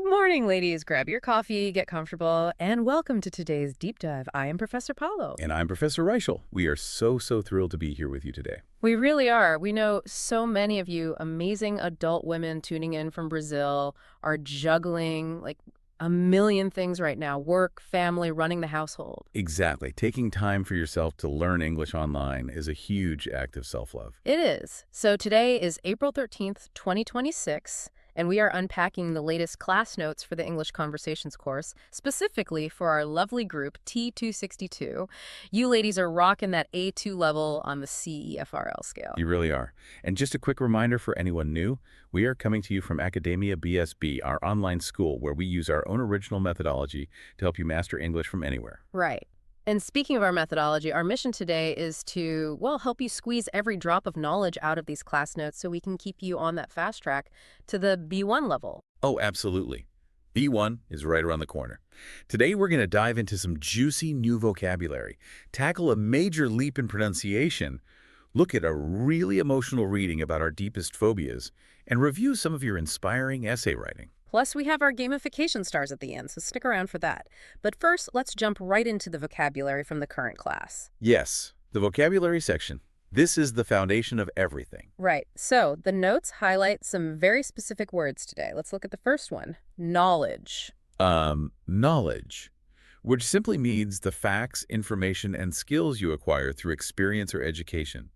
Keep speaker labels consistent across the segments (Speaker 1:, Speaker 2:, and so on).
Speaker 1: Good morning, ladies. Grab your coffee, get comfortable, and welcome to today's deep dive. I am Professor Paulo.
Speaker 2: And I'm Professor Reichel. We are so thrilled to be here with you today.
Speaker 1: We really are. We know so many of you amazing adult women tuning in from Brazil are juggling like a million things right now. Work, family, running the household.
Speaker 2: Exactly. Taking time for yourself to learn English online is a huge act of self-love.
Speaker 1: It is. So today is April 13th, 2026. And we are unpacking the latest class notes for the English Conversations course, specifically for our lovely group, T262. You ladies are rocking that A2 level on the CEFRL scale.
Speaker 2: You really are. And just a quick reminder for anyone new, we are coming to you from Academia BSB, our online school, where we use our own original methodology to help you master English from anywhere.
Speaker 1: Right. And speaking of our methodology, our mission today is to, well, help you squeeze every drop of knowledge out of these class notes so we can keep you on that fast track to the B1 level.
Speaker 2: Oh, absolutely. B1 is right around the corner. Today, we're going to dive into some juicy new vocabulary, tackle a major leap in pronunciation, look at a really emotional reading about our deepest phobias, and review some of your inspiring essay writing.
Speaker 1: Plus, we have our gamification stars at the end, so stick around for that. But first, let's jump right into the vocabulary from the current class.
Speaker 2: Yes, the vocabulary section. This is the foundation of everything.
Speaker 1: Right. So the notes highlight some very specific words today. Let's look at the first one. Knowledge.
Speaker 2: Knowledge, which simply means the facts, information, and skills you acquire through experience or education,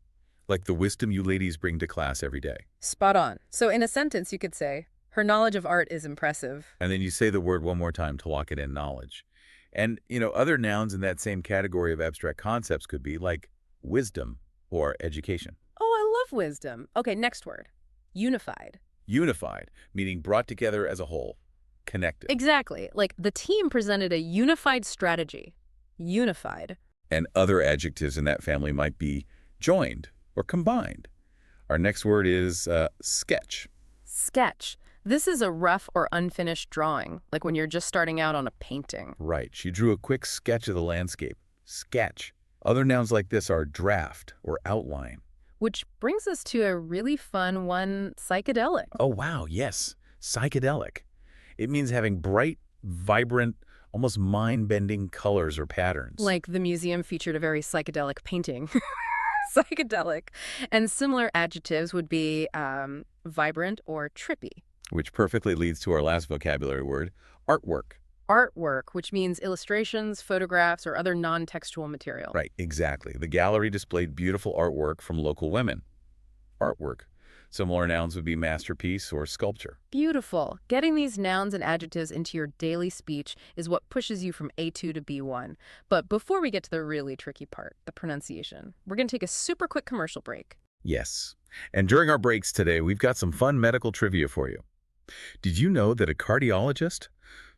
Speaker 2: like the wisdom you ladies bring to class every day.
Speaker 1: Spot on. So in a sentence, you could say, her knowledge of art is impressive.
Speaker 2: And then you say the word one more time to lock it in, knowledge. And, other nouns in that same category of abstract concepts could be like wisdom or education.
Speaker 1: Oh, I love wisdom. Okay, next word. Unified.
Speaker 2: Unified, meaning brought together as a whole, connected.
Speaker 1: Exactly. Like the team presented a unified strategy. Unified.
Speaker 2: And other adjectives in that family might be joined or combined. Our next word is sketch.
Speaker 1: Sketch. This is a rough or unfinished drawing, like when you're just starting out on a painting.
Speaker 2: Right. She drew a quick sketch of the landscape. Sketch. Other nouns like this are draft or outline.
Speaker 1: Which brings us to a really fun one, psychedelic.
Speaker 2: Oh, wow. Yes. Psychedelic. It means having bright, vibrant, almost mind-bending colors or patterns.
Speaker 1: Like the museum featured a very psychedelic painting. Psychedelic. And similar adjectives would be vibrant or trippy.
Speaker 2: Which perfectly leads to our last vocabulary word, artwork.
Speaker 1: Artwork, which means illustrations, photographs, or other non-textual material.
Speaker 2: Right, exactly. The gallery displayed beautiful artwork from local women. Artwork. Similar nouns would be masterpiece or sculpture.
Speaker 1: Beautiful. Getting these nouns and adjectives into your daily speech is what pushes you from A2 to B1. But before we get to the really tricky part, the pronunciation, we're going to take a super quick commercial break.
Speaker 2: Yes. And during our breaks today, we've got some fun medical trivia for you. Did you know that a cardiologist,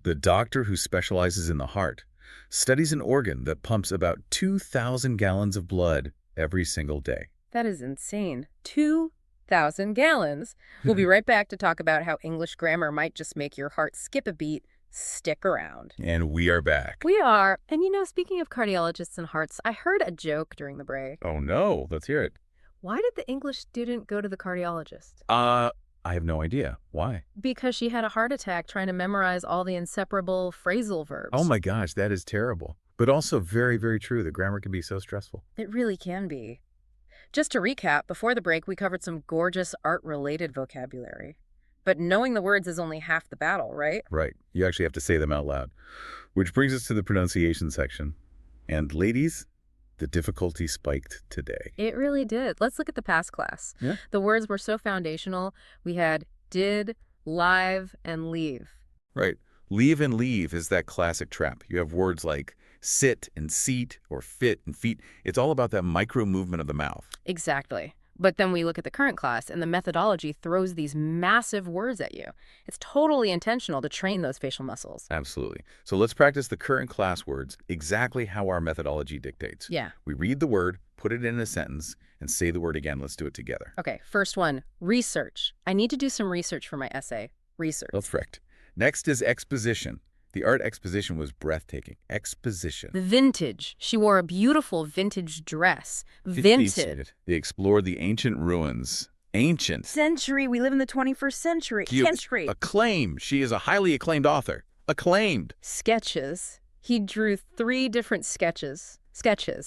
Speaker 2: the doctor who specializes in the heart, studies an organ that pumps about 2,000 gallons of blood every single day?
Speaker 1: That is insane. 2,000 gallons. We'll be right back to talk about how English grammar might just make your heart skip a beat. Stick around.
Speaker 2: And we are back.
Speaker 1: We are. And speaking of cardiologists and hearts, I heard a joke during the break.
Speaker 2: Oh no, let's hear it.
Speaker 1: Why did the English student go to the cardiologist?
Speaker 2: I have no idea. Why?
Speaker 1: Because she had a heart attack trying to memorize all the inseparable phrasal verbs.
Speaker 2: Oh my gosh, that is terrible. But also very true. The grammar can be so stressful.
Speaker 1: It really can be. Just to recap, before the break, we covered some gorgeous art-related vocabulary. But knowing the words is only half the battle, right?
Speaker 2: Right. You actually have to say them out loud. Which brings us to the pronunciation section. And ladies, the difficulty spiked today.
Speaker 1: It really did. Let's look at the past class.
Speaker 2: Yeah.
Speaker 1: The words were so foundational. We had did, live, and leave.
Speaker 2: Right. Leave and leave is that classic trap. You have words like sit and seat or fit and feet. It's all about that micro movement of the mouth.
Speaker 1: Exactly. But then we look at the current class, and the methodology throws these massive words at you. It's totally intentional to train those facial muscles.
Speaker 2: Absolutely. So let's practice the current class words exactly how our methodology dictates.
Speaker 1: Yeah.
Speaker 2: We read the word, put it in a sentence, and say the word again. Let's do it together.
Speaker 1: Okay, first one, research. I need to do some research for my essay. Research.
Speaker 2: That's correct. Next is exposition. The art exposition was breathtaking. Exposition.
Speaker 1: Vintage. She wore a beautiful vintage dress. Vintage.
Speaker 2: They explored the ancient ruins. Ancient.
Speaker 3: Century. We live in the 21st century.
Speaker 2: Cute.
Speaker 3: Century.
Speaker 2: Acclaim. She is a highly acclaimed author. Acclaimed.
Speaker 1: Sketches. He drew 3 different sketches.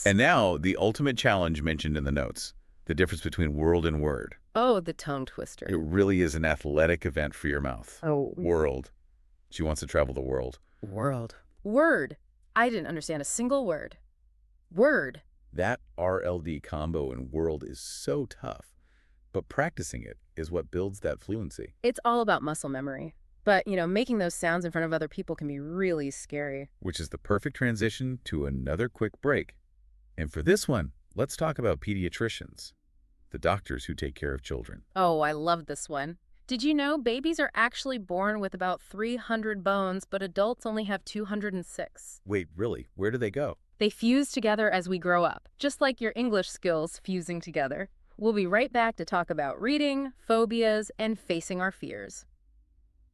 Speaker 2: And now, the ultimate challenge mentioned in the notes. The difference between world and word.
Speaker 1: Oh, the tongue twister.
Speaker 2: It really is an athletic event for your mouth.
Speaker 1: Oh.
Speaker 2: World. She wants to travel the world.
Speaker 1: World. Word. I didn't understand a single word. Word.
Speaker 2: That RLD combo in world is so tough. But practicing it is what builds that fluency.
Speaker 1: It's all about muscle memory. But, making those sounds in front of other people can be really scary.
Speaker 2: Which is the perfect transition to another quick break. And for this one, let's talk about pediatricians, the doctors who take care of children.
Speaker 1: Oh, I love this one. Did you know babies are actually born with about 300 bones, but adults only have 206?
Speaker 2: Wait, really? Where do they go?
Speaker 1: They fuse together as we grow up, just like your English skills fusing together. We'll be right back to talk about reading, phobias, and facing our fears.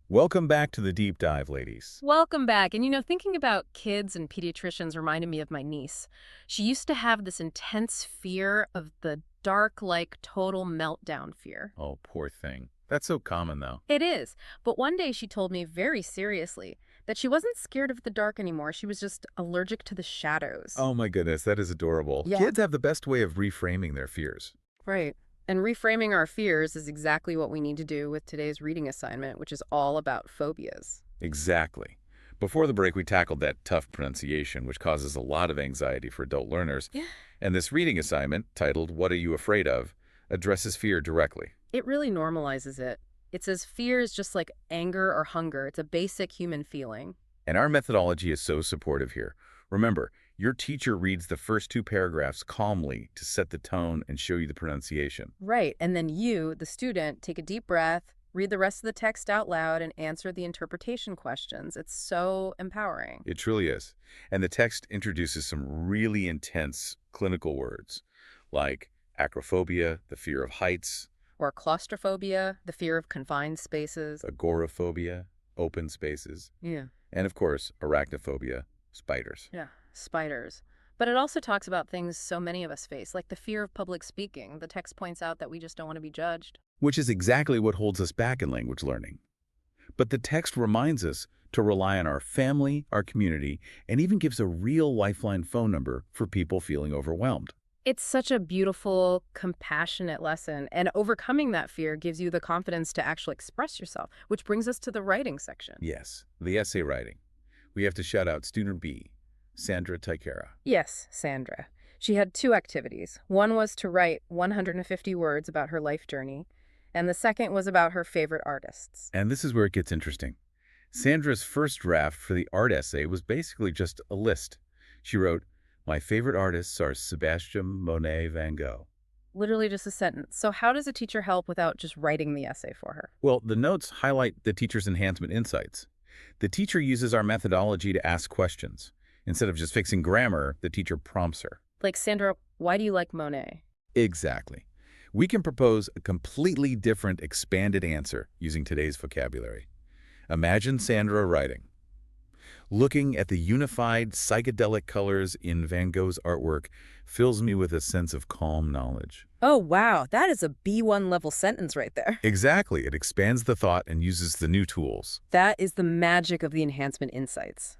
Speaker 2: Welcome back to the deep dive, ladies.
Speaker 1: Welcome back. And thinking about kids and pediatricians reminded me of my niece. She used to have this intense fear of the dark, total meltdown fear.
Speaker 2: Oh, poor thing. That's so common, though.
Speaker 1: It is. But one day she told me very seriously that she wasn't scared of the dark anymore. She was just allergic to the shadows.
Speaker 2: Oh my goodness, that is adorable.
Speaker 1: Yeah.
Speaker 2: Kids have the best way of reframing their fears.
Speaker 1: Right. And reframing our fears is exactly what we need to do with today's reading assignment, which is all about phobias.
Speaker 2: Exactly. Before the break, we tackled that tough pronunciation, which causes a lot of anxiety for adult learners.
Speaker 1: Yeah.
Speaker 2: And this reading assignment, titled What Are You Afraid Of?, addresses fear directly.
Speaker 1: It really normalizes it. It says fear is just like anger or hunger. It's a basic human feeling.
Speaker 2: And our methodology is so supportive here. Remember, your teacher reads the first 2 paragraphs calmly to set the tone and show you the pronunciation.
Speaker 1: Right. And then you, the student, take a deep breath, read the rest of the text out loud, and answer the interpretation questions. It's so empowering.
Speaker 2: It truly is. And the text introduces some really intense clinical words, like acrophobia, the fear of heights,
Speaker 1: Or claustrophobia, the fear of confined spaces.
Speaker 2: agoraphobia, open spaces,
Speaker 1: Yeah.
Speaker 2: and of course, arachnophobia, spiders.
Speaker 1: Yeah. Spiders. But it also talks about things so many of us face, like the fear of public speaking. The text points out that we just don't want to be judged.
Speaker 2: Which is exactly what holds us back in language learning. But the text reminds us to rely on our family, our community, and even gives a real lifeline phone number for people feeling overwhelmed.
Speaker 1: It's such a beautiful, compassionate lesson, and overcoming that fear gives you the confidence to actually express yourself, which brings us to the writing section.
Speaker 2: Yes, the essay writing. We have to shout out student B, Sandra Tykera.
Speaker 1: Yes, Sandra. She had 2 activities. One was to write 150 words about her life journey, and the second was about her favorite artists.
Speaker 2: And this is where it gets interesting. Sandra's first draft for the art essay was basically just a list. She wrote, "My favorite artists are Sebastian, Monet, Van Gogh."
Speaker 1: Literally just a sentence. So how does a teacher help without just writing the essay for her?
Speaker 2: Well, the notes highlight the teacher's enhancement insights. The teacher uses our methodology to ask questions. Instead of just fixing grammar, the teacher prompts her.
Speaker 1: Like, Sandra, why do you like Monet?
Speaker 2: Exactly. We can propose a completely different, expanded answer using today's vocabulary. Imagine Sandra writing, "Looking at the unified, psychedelic colors in Van Gogh's artwork fills me with a sense of calm knowledge."
Speaker 3: Oh, wow. That is a B1 level sentence right there.
Speaker 2: Exactly. It expands the thought and uses the new tools.
Speaker 1: That is the magic of the enhancement insights.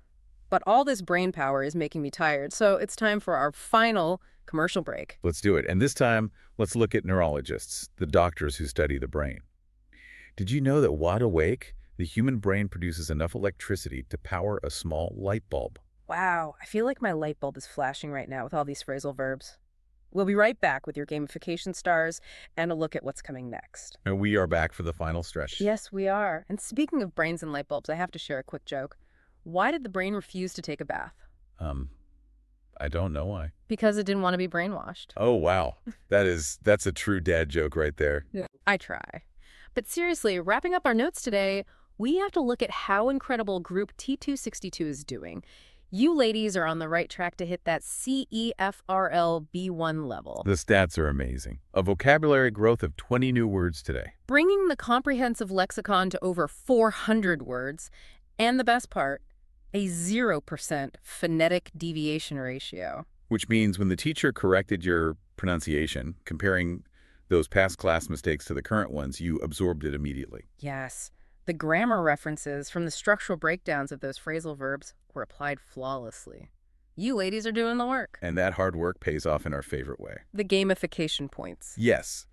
Speaker 1: But all this brain power is making me tired, so it's time for our final commercial break.
Speaker 2: Let's do it. And this time, let's look at neurologists, the doctors who study the brain. Did you know that wide awake, the human brain produces enough electricity to power a small light bulb?
Speaker 1: Wow, I feel like my light bulb is flashing right now with all these phrasal verbs. We'll be right back with your gamification stars and a look at what's coming next.
Speaker 2: And we are back for the final stretch.
Speaker 1: Yes, we are. And speaking of brains and light bulbs, I have to share a quick joke. Why did the brain refuse to take a bath?
Speaker 2: I don't know why.
Speaker 1: Because it didn't want to be brainwashed.
Speaker 2: Oh, wow. That's a true dad joke right there.
Speaker 1: Yeah. I try. But seriously, wrapping up our notes today, we have to look at how incredible Group T262 is doing. You ladies are on the right track to hit that CEFRL B1 level.
Speaker 2: The stats are amazing. A vocabulary growth of 20 new words today.
Speaker 1: Bringing the comprehensive lexicon to over 400 words. And the best part, a 0% phonetic deviation ratio.
Speaker 2: Which means when the teacher corrected your pronunciation, comparing Those past class mistakes to the current ones, you absorbed it immediately.
Speaker 1: Yes. The grammar references from the structural breakdowns of those phrasal verbs were applied flawlessly. You ladies are doing the work.
Speaker 2: And that hard work pays off in our favorite way.
Speaker 1: The gamification points.
Speaker 2: Yes.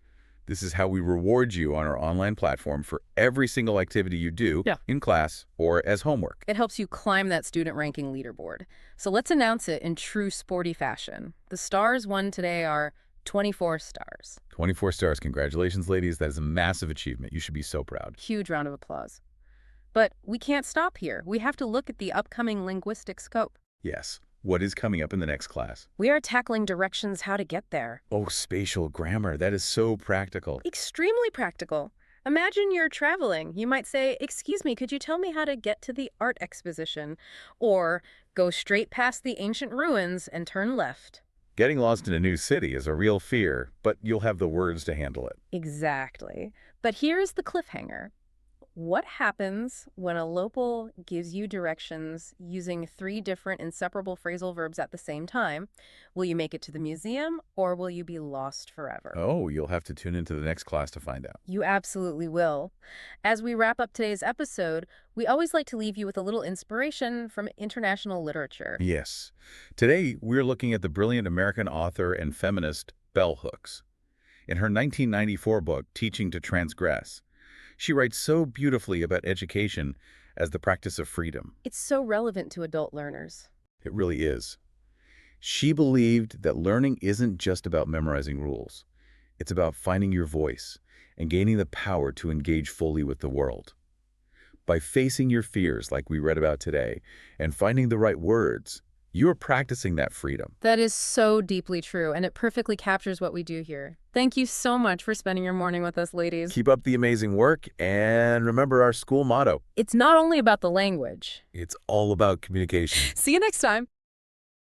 Speaker 2: This is how we reward you on our online platform for every single activity you do in class or as homework.
Speaker 1: It helps you climb that student ranking leaderboard. So let's announce it in true sporty fashion. The stars won today are 24 stars.
Speaker 2: 24 stars. Congratulations, ladies. That is a massive achievement. You should be so proud.
Speaker 1: Huge round of applause. But we can't stop here. We have to look at the upcoming linguistic scope.
Speaker 2: Yes. What is coming up in the next class?
Speaker 1: We are tackling directions how to get there.
Speaker 2: Oh, spatial grammar. That is so practical.
Speaker 1: Extremely practical. Imagine you're traveling. You might say, "Excuse me, could you tell me how to get to the art exposition?" Or go straight past the ancient ruins and turn left.
Speaker 2: Getting lost in a new city is a real fear, but you'll have the words to handle it.
Speaker 1: Exactly. But here's the cliffhanger. What happens when a local gives you directions using 3 different inseparable phrasal verbs at the same time? Will you make it to the museum, or will you be lost forever?
Speaker 2: Oh, you'll have to tune into the next class to find out.
Speaker 1: You absolutely will. As we wrap up today's episode, we always like to leave you with a little inspiration from international literature.
Speaker 2: Yes. Today, we're looking at the brilliant American author and feminist Bell Hooks. In her 1994 book, Teaching to Transgress, she writes so beautifully about education as the practice of freedom.
Speaker 1: It's so relevant to adult learners.
Speaker 2: It really is. She believed that learning isn't just about memorizing rules. It's about finding your voice and gaining the power to engage fully with the world. By facing your fears like we read about today and finding the right words, you're practicing that freedom.
Speaker 1: That is so deeply true, and it perfectly captures what we do here. Thank you so much for spending your morning with us, ladies.
Speaker 2: Keep up the amazing work, and remember our school motto.
Speaker 1: It's not only about the language.
Speaker 2: It's all about communication.
Speaker 1: See you next time.